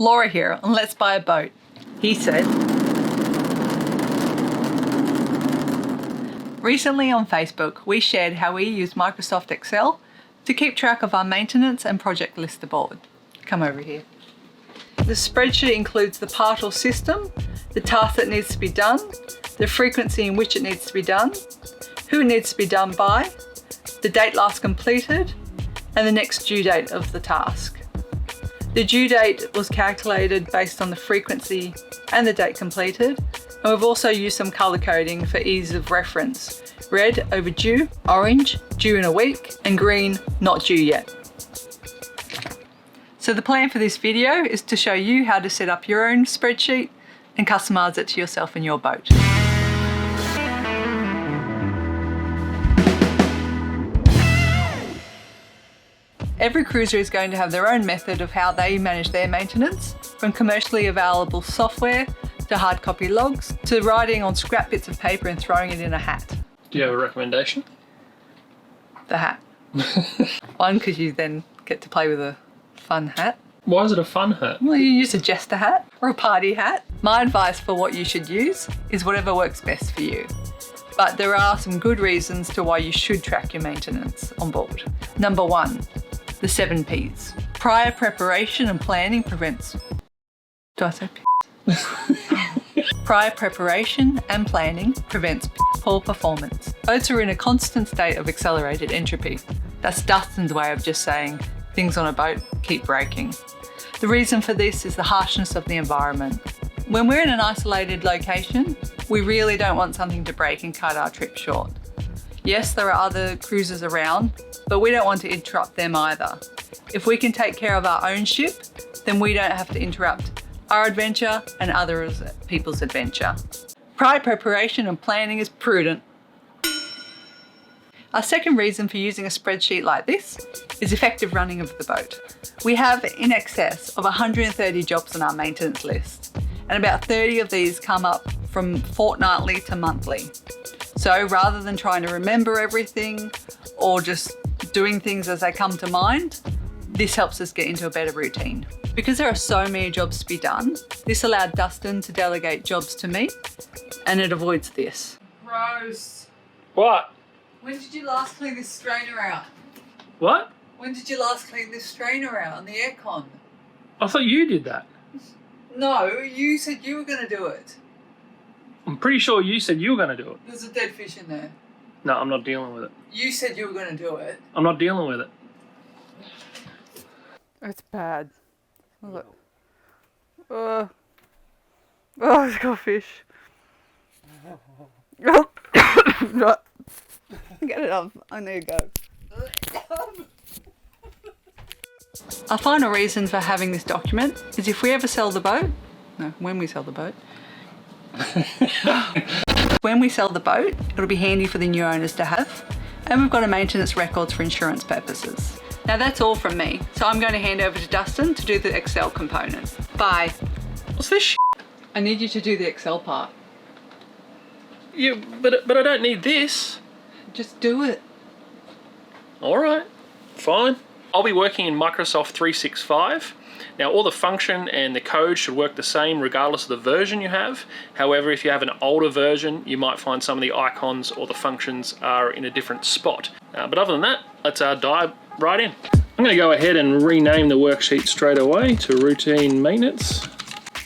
Laura here, and let's buy a boat, he said. Recently on Facebook, we shared how we use Microsoft Excel to keep track of our maintenance and project list aboard. Come over here. The spreadsheet includes the part or system, the task that needs to be done, the frequency in which it needs to be done, who it needs to be done by, the date last completed, and the next due date of the task. The due date was calculated based on the frequency and the date completed, and we've also used some color coding for ease of reference. Red, overdue, orange, due in a week, and green, not due yet. So the plan for this video is to show you how to set up your own spreadsheet and customize it to yourself and your boat. Every cruiser is going to have their own method of how they manage their maintenance, from commercially available software to hard copy logs to writing on scrap bits of paper and throwing it in a hat. Do you have a recommendation? The hat. One, because you then get to play with a fun hat. Why is it a fun hat? Well, you use a jester hat or a party hat. My advice for what you should use is whatever works best for you. But there are some good reasons to why you should track your maintenance on board. Number 1, the 7 Ps. Prior preparation and planning prevents... Do I say P? Prior preparation and planning prevents poor performance. Boats are in a constant state of accelerated entropy. That's Dustin's way of just saying things on a boat keep breaking. The reason for this is the harshness of the environment. When we're in an isolated location, we really don't want something to break and cut our trip short. Yes, there are other cruisers around, but we don't want to interrupt them either. If we can take care of our own ship, then we don't have to interrupt our adventure and other people's adventure. Prior preparation and planning is prudent. Our second reason for using a spreadsheet like this is effective running of the boat. We have in excess of 130 jobs on our maintenance list, and about 30 of these come up from fortnightly to monthly. So rather than trying to remember everything or just doing things as they come to mind, this helps us get into a better routine. Because there are so many jobs to be done, this allowed Dustin to delegate jobs to me, and it avoids this. Gross. What? When did you last clean this strainer out? What? When did you last clean this strainer out on the aircon? I thought you did that. No, you said you were going to do it. I'm pretty sure you said you were going to do it. There's a dead fish in there. No, I'm not dealing with it. You said you were going to do it. I'm not dealing with it. It's bad. Look. Oh, it's got fish. Get it off. I need to go. Our final reason for having this document is if we ever sell the boat, when we sell the boat. When we sell the boat, it'll be handy for the new owners to have, and we've got a maintenance records for insurance purposes. Now that's all from me, so I'm going to hand over to Dustin to do the Excel component. Bye. What's this shit? I need you to do the Excel part. Yeah, but I don't need this. Just do it. Alright, fine. I'll be working in Microsoft 365. Now all the function and the code should work the same regardless of the version you have. However, if you have an older version, you might find some of the icons or the functions are in a different spot. But other than that, let's dive right in. I'm going to go ahead and rename the worksheet straight away to routine maintenance.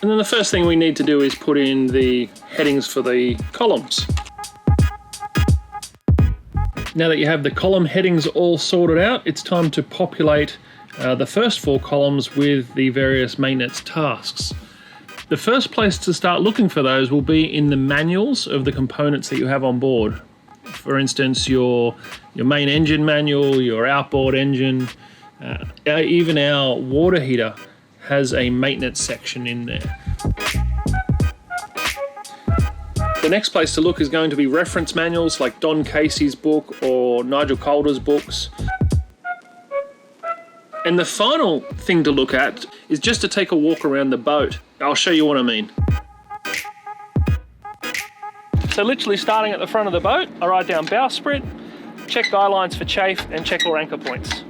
And then the first thing we need to do is put in the headings for the columns. Now that you have the column headings all sorted out, it's time to populate the first 4 columns with the various maintenance tasks. The first place to start looking for those will be in the manuals of the components that you have on board. For instance, your main engine manual, your outboard engine, even our water heater has a maintenance section in there. The next place to look is going to be reference manuals like Don Casey's book or Nigel Calder's books. And the final thing to look at is just to take a walk around the boat. I'll show you what I mean. So literally starting at the front of the boat, I write down bowsprit, check guy lines for chafe, and check all anchor points.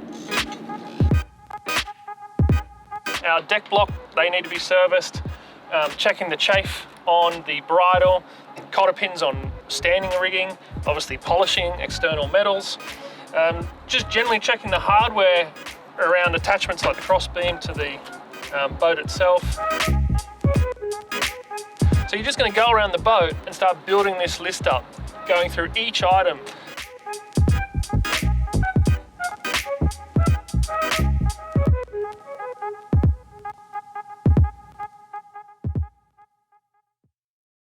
our deck block, they need to be serviced. Checking the chafe on the bridle, cotter pins on standing rigging, obviously polishing external metals. Just generally checking the hardware around attachments like the crossbeam to the boat itself. So you're just going to go around the boat and start building this list up, going through each item.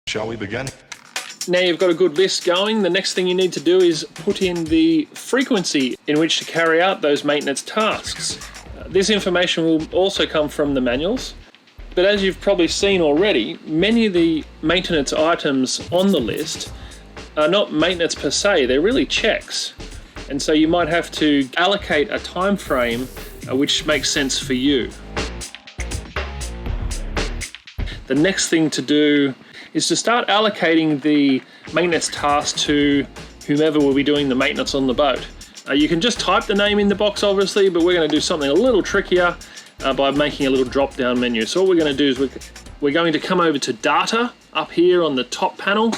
Shall we begin? Now you've got a good list going, the next thing you need to do is put in the frequency in which to carry out those maintenance tasks. This information will also come from the manuals, but as you've probably seen already, many of the maintenance items on the list are not maintenance per se, they're really checks. And so you might have to allocate a time frame which makes sense for you. The next thing to do is to start allocating the maintenance task to whomever will be doing the maintenance on the boat. You can just type the name in the box obviously, but we're going to do something a little trickier by making a little drop down menu. So what we're going to do is we're going to come over to data up here on the top panel,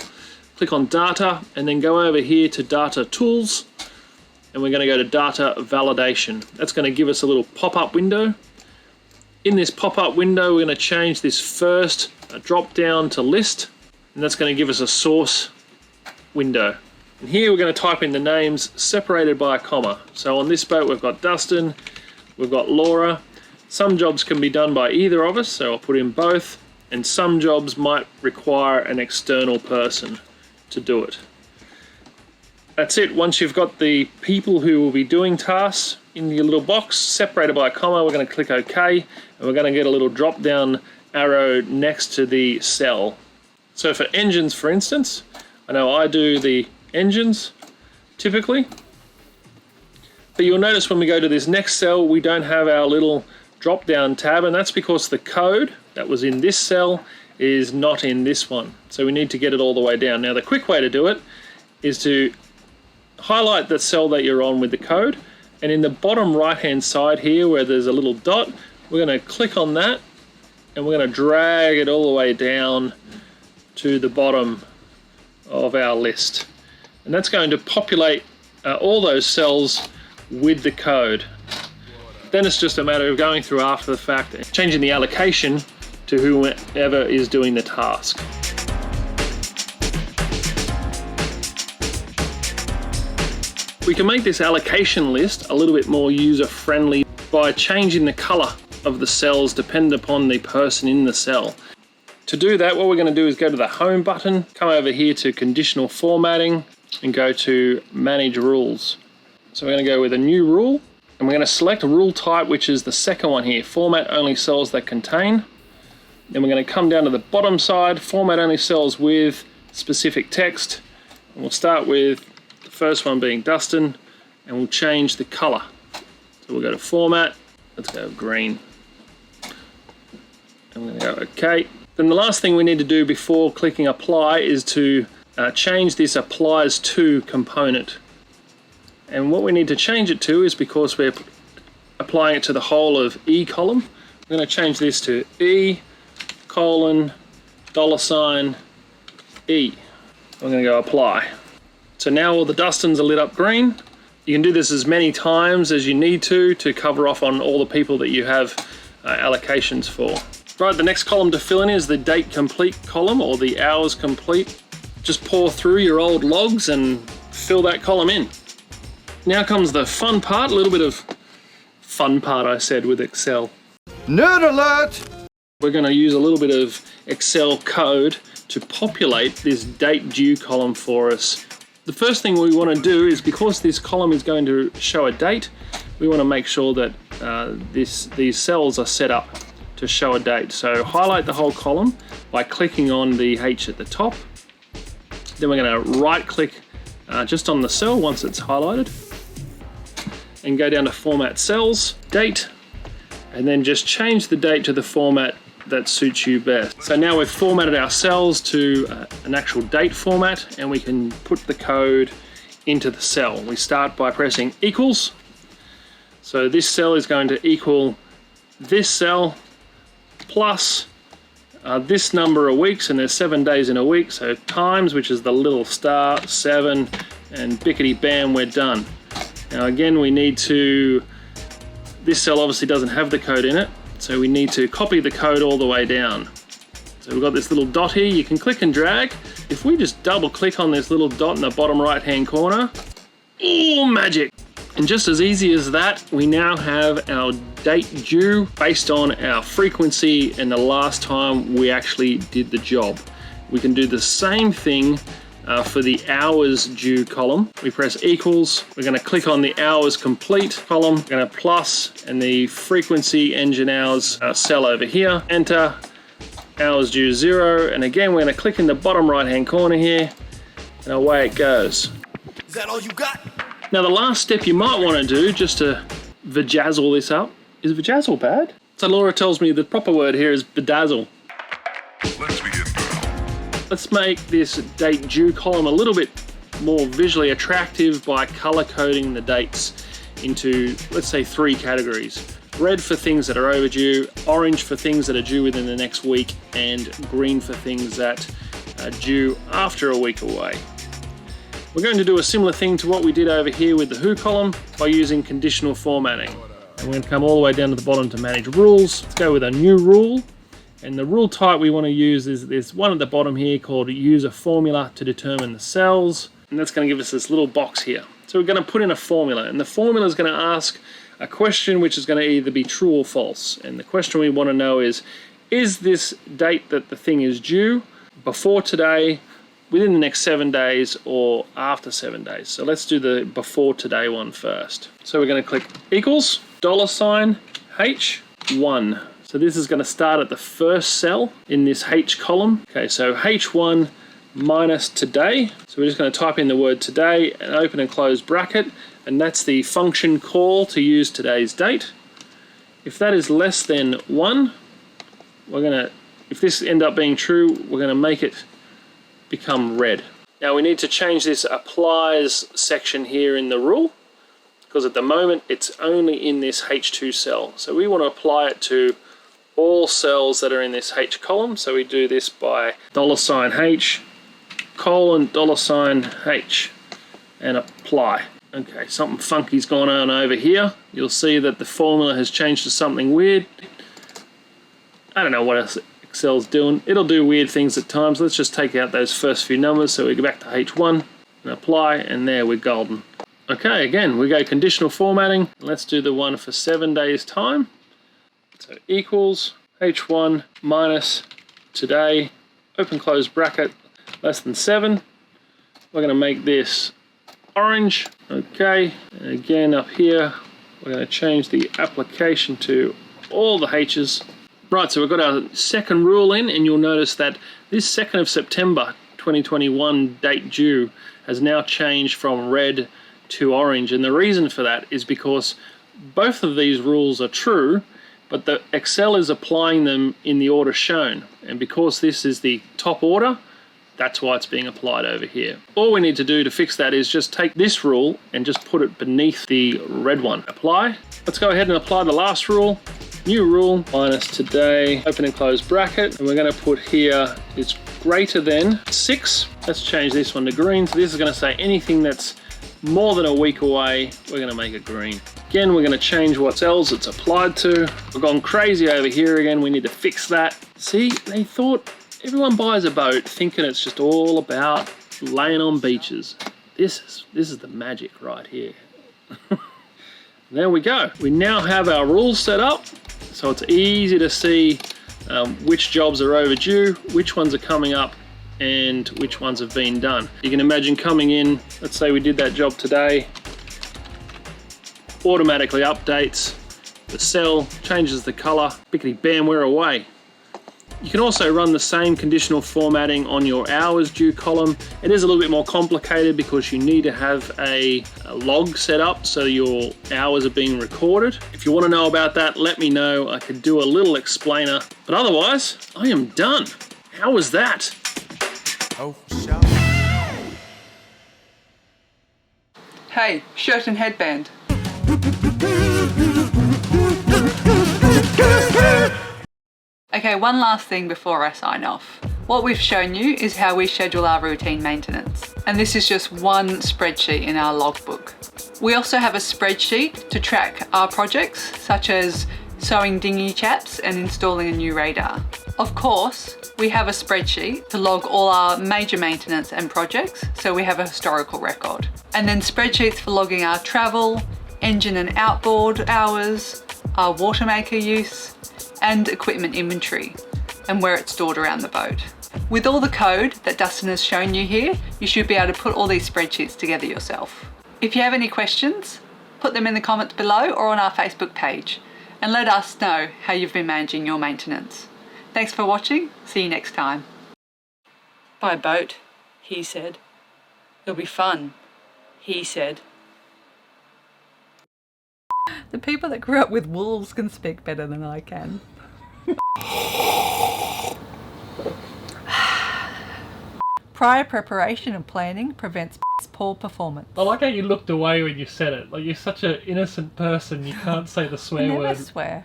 click on data and then go over here to data tools and we're going to go to data validation. That's going to give us a little pop-up window. In this pop-up window we're going to change this first drop down to list, and that's going to give us a source window. And here we're going to type in the names separated by a comma. So on this boat we've got Dustin, we've got Laura. Some jobs can be done by either of us, so I'll put in both, and some jobs might require an external person to do it. That's it. Once you've got the people who will be doing tasks in your little box separated by a comma, we're going to click OK, and we're going to get a little drop down arrow next to the cell. So for engines, for instance, I know I do the engines typically, but you'll notice when we go to this next cell we don't have our little drop down tab, and that's because the code that was in this cell is not in this one, so we need to get it all the way down. Now the quick way to do it is to highlight the cell that you're on with the code, and in the bottom right hand side here where there's a little dot, we're going to click on that and we're going to drag it all the way down to the bottom of our list. And that's going to populate all those cells with the code. Then it's just a matter of going through after the fact and changing the allocation to whoever is doing the task. We can make this allocation list a little bit more user-friendly by changing the color of the cells dependent upon the person in the cell. To do that, what we're going to do is go to the home button, come over here to conditional formatting and go to manage rules. So we're going to go with a new rule and we're going to select a rule type, which is the second one here, format only cells that contain. Then we're going to come down to the bottom side, format only cells with specific text. And we'll start with the first one being Dustin and we'll change the color. So we'll go to format, let's go green. I'm going to go OK. Then the last thing we need to do before clicking apply is to change this applies to component. And what we need to change it to is, because we're applying it to the whole of E column, we're going to change this to E $$ E. I'm going to go apply. So now all the Dustins are lit up green. You can do this as many times as you need to cover off on all the people that you have allocations for. Right, the next column to fill in is the date complete column, or the hours complete. Just pour through your old logs and fill that column in. Now comes the fun part, a little bit of fun part I said with Excel. Nerd alert! We're going to use a little bit of Excel code to populate this date due column for us. The first thing we want to do is, because this column is going to show a date, we want to make sure that these cells are set up to show a date. So highlight the whole column by clicking on the H at the top. Then we're going to right click just on the cell once it's highlighted and go down to format cells, date, and then just change the date to the format that suits you best. So now we've formatted our cells to an actual date format, and we can put the code into the cell. We start by pressing equals. So this cell is going to equal this cell, plus this number of weeks, and there's 7 days in a week, so times, which is the little star, 7, and bickety bam, we're done. Now again, we need to, this cell obviously doesn't have the code in it, so we need to copy the code all the way down. So we've got this little dot here, you can click and drag. If we just double click on this little dot in the bottom right hand corner, oh, magic. And just as easy as that, we now have our date due based on our frequency and the last time we actually did the job. We can do the same thing for the hours due column. We press equals, we're going to click on the hours complete column, we're going to plus, and the frequency engine hours cell over here, enter, hours due 0, and again we're going to click in the bottom right hand corner here, and away it goes. Is that all you got? Now the last step you might want to do, just to vajazzle this up, is vajazzle bad? So Laura tells me the proper word here is bedazzle. Let's begin, girl. Let's make this date due column a little bit more visually attractive by color coding the dates into, let's say, 3 categories. Red for things that are overdue, orange for things that are due within the next week, and green for things that are due after a week away. We're going to do a similar thing to what we did over here with the who column by using conditional formatting. And we're going to come all the way down to the bottom to manage rules. Let's go with a new rule. And the rule type we want to use is this one at the bottom here called use a formula to determine the cells. And that's going to give us this little box here. So we're going to put in a formula, and the formula is going to ask a question which is going to either be true or false. And the question we want to know is this date that the thing is due before today, within the next 7 days, or after 7 days? So let's do the before today one first. So we're going to click equals $H1. So this is going to start at the first cell in this H column. Okay, so H1 minus today. So we're just going to type in the word today and open and close bracket, and that's the function call to use today's date. If that is less than 1, we're going to, if this end up being true, we're going to make it become red. Now we need to change this applies section here in the rule, because at the moment it's only in this H2 cell. So we want to apply it to all cells that are in this H column. So we do this by $H colon $H and apply. Okay, something funky's gone on over here. You'll see that the formula has changed to something weird. I don't know what else Excel's doing. It'll do weird things at times. Let's just take out those first few numbers. So we go back to H1 and apply, and there we're golden. Okay, again, we go conditional formatting. Let's do the one for 7 days time. So equals H1 minus today, open close bracket, less than 7. We're going to make this orange. Okay, and again up here, we're going to change the application to all the H's. Right, so we've got our second rule in, and you'll notice that this 2nd of September 2021 date due has now changed from red to orange, and the reason for that is because both of these rules are true, but the Excel is applying them in the order shown, and because this is the top order, that's why it's being applied over here. All we need to do to fix that is just take this rule and just put it beneath the red one. Apply. Let's go ahead and apply the last rule. New rule, minus today, open and close bracket, and we're going to put here it's greater than 6. Let's change this one to green. So this is going to say anything that's more than a week away, we're going to make it green. Again, we're going to change what cells it's applied to. We've gone crazy over here again. We need to fix that. See, they thought everyone buys a boat thinking it's just all about laying on beaches. This is the magic right here. There we go. We now have our rules set up, so it's easy to see which jobs are overdue, which ones are coming up, and which ones have been done. You can imagine coming in, let's say we did that job today, automatically updates the cell, changes the color, bickety bam, we're away. You can also run the same conditional formatting on your hours due column. It is a little bit more complicated because you need to have a log set up so your hours are being recorded. If you want to know about that, let me know. I could do a little explainer, but otherwise I am done. How was that? Oh, sure. Hey, shirt and headband. Okay, one last thing before I sign off. What we've shown you is how we schedule our routine maintenance. And this is just one spreadsheet in our logbook. We also have a spreadsheet to track our projects, such as sewing dinghy chaps and installing a new radar. Of course, we have a spreadsheet to log all our major maintenance and projects, so we have a historical record. And then spreadsheets for logging our travel, engine and outboard hours, our water maker use, and equipment inventory, and where it's stored around the boat. With all the code that Dustin has shown you here, you should be able to put all these spreadsheets together yourself. If you have any questions, put them in the comments below or on our Facebook page, and let us know how you've been managing your maintenance. Thanks for watching. See you next time. By boat, he said. It'll be fun, he said. The people that grew up with wolves can speak better than I can. Prior preparation and planning prevents poor performance. I like how you looked away when you said it. Like, you're such an innocent person, you can't say the swear I never word. swear.